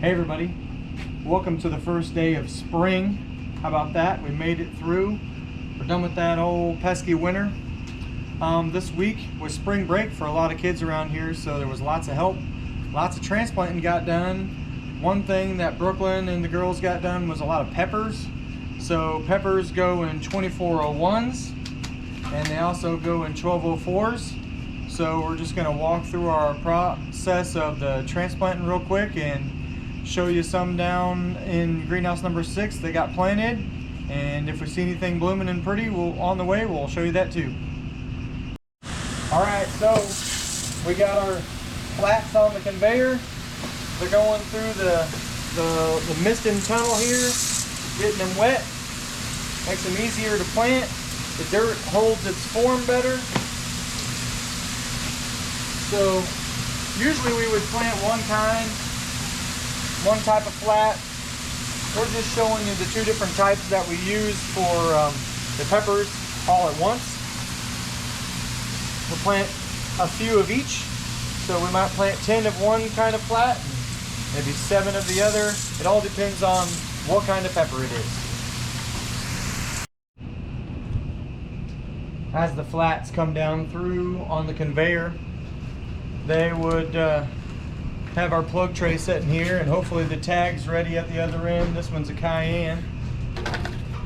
Hey everybody, welcome to the first day of spring. How about that? We made it through. We're done with that old pesky winter. This week was spring break for a lot of kids around here, so there was lots of help. Lots of transplanting got done. One thing that Brooklyn and the girls got done was a lot of peppers. So peppers go in 2401s and they also go in 1204s. So we're just going to walk through our process of the transplanting real quick and show you some down in greenhouse number 6 they got planted, and if we see anything blooming and pretty on the way, we'll show you that too. Alright, so we got our flats on the conveyor. They're going through the misting tunnel here, getting them wet, makes them easier to plant. The dirt holds its form better. So usually we would plant one type of flat. We're just showing you the two different types that we use for the peppers all at once. We'll plant a few of each. So we might plant 10 of one kind of flat, maybe 7 of the other. It all depends on what kind of pepper it is. As the flats come down through on the conveyor, they would have our plug tray sitting here, and hopefully the tag's ready at the other end. This one's a Cayenne.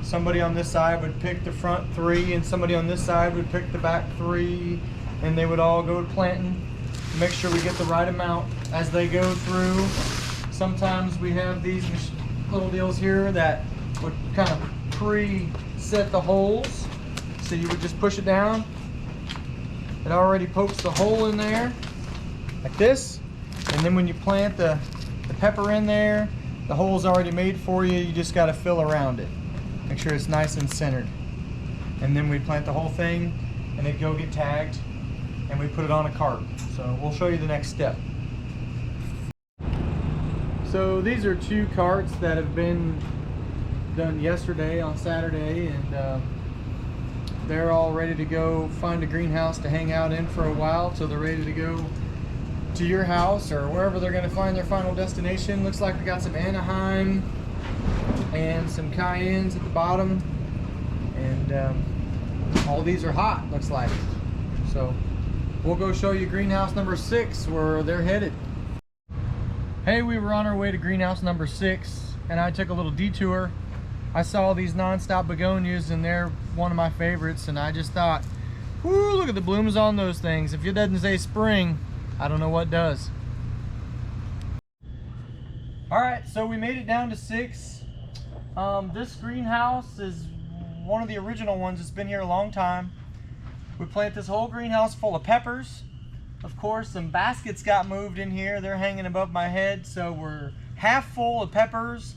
Somebody on this side would pick the front 3 and somebody on this side would pick the back 3, and they would all go to planting. Make sure we get the right amount as they go through. Sometimes we have these little deals here that would kind of pre-set the holes. So you would just push it down. It already pokes the hole in there like this. And then when you plant the pepper in there, the hole's already made for you. You just got to fill around it. Make sure it's nice and centered. And then we plant the whole thing and it'd go get tagged and we put it on a cart. So we'll show you the next step. So these are 2 carts that have been done yesterday on Saturday, and they're all ready to go find a greenhouse to hang out in for a while till they're ready to go to your house or wherever they're going to find their final destination. Looks like we got some Anaheim and some Cayennes at the bottom, and all these are hot, looks like. So we'll go show you greenhouse number 6 where they're headed. Hey, we were on our way to greenhouse number 6 and I took a little detour. I saw these non-stop begonias and they're one of my favorites, and I just thought, whoo, look at the blooms on those things. If it doesn't say spring, I don't know what does. Alright, so we made it down to 6. This greenhouse is one of the original ones. It's been here a long time. We planted this whole greenhouse full of peppers. Of course, some baskets got moved in here. They're hanging above my head, so we're half full of peppers.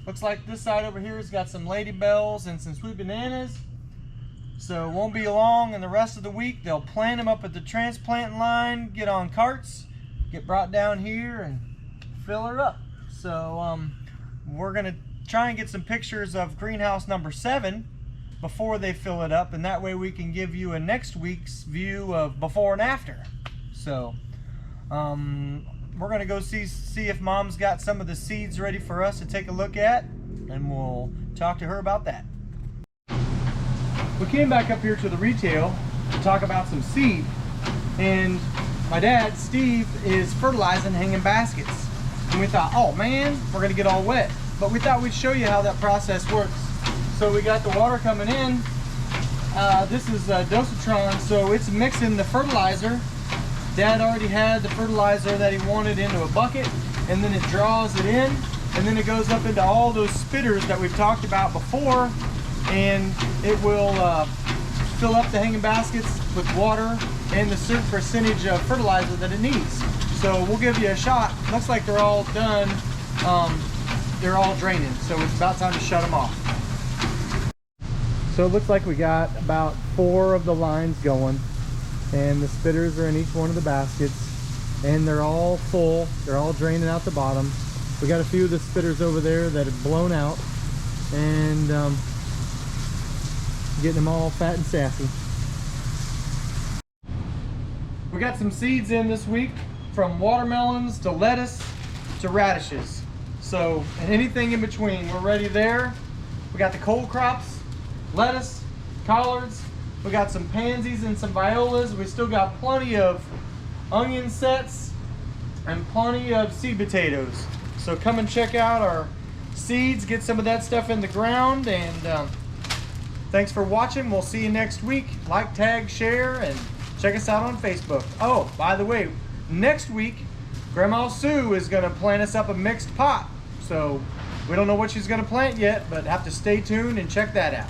Looks like this side over here has got some ladybells and some sweet bananas. So it won't be long, and the rest of the week they'll plant them up at the transplanting line, get on carts, get brought down here and fill her up. So we're gonna try and get some pictures of greenhouse number 7 before they fill it up, and that way we can give you a next week's view of before and after. So we're gonna go see if Mom's got some of the seeds ready for us to take a look at, and we'll talk to her about that. We came back up here to the retail to talk about some seed, and my dad, Steve, is fertilizing hanging baskets. And we thought, oh man, we're gonna get all wet. But we thought we'd show you how that process works. So we got the water coming in. This is Dosatron, so it's mixing the fertilizer. Dad already had the fertilizer that he wanted into a bucket, and then it draws it in, and then it goes up into all those spitters that we've talked about before, and it will fill up the hanging baskets with water and the certain percentage of fertilizer that it needs. So we'll give you a shot. Looks like they're all done. They're all draining, so it's about time to shut them off. So it looks like we got about 4 of the lines going, and the spitters are in each one of the baskets, and they're all full. They're all draining out the bottom. We got a few of the spitters over there that have blown out, and getting them all fat and sassy. We got some seeds in this week, from watermelons to lettuce to radishes. So, and anything in between, we're ready there. We got the cold crops, lettuce, collards. We got some pansies and some violas. We still got plenty of onion sets and plenty of seed potatoes. So come and check out our seeds, get some of that stuff in the ground, and thanks for watching. We'll see you next week. Like, tag, share, and check us out on Facebook. Oh, by the way, next week, Grandma Sue is gonna plant us up a mixed pot. So we don't know what she's gonna plant yet, but have to stay tuned and check that out.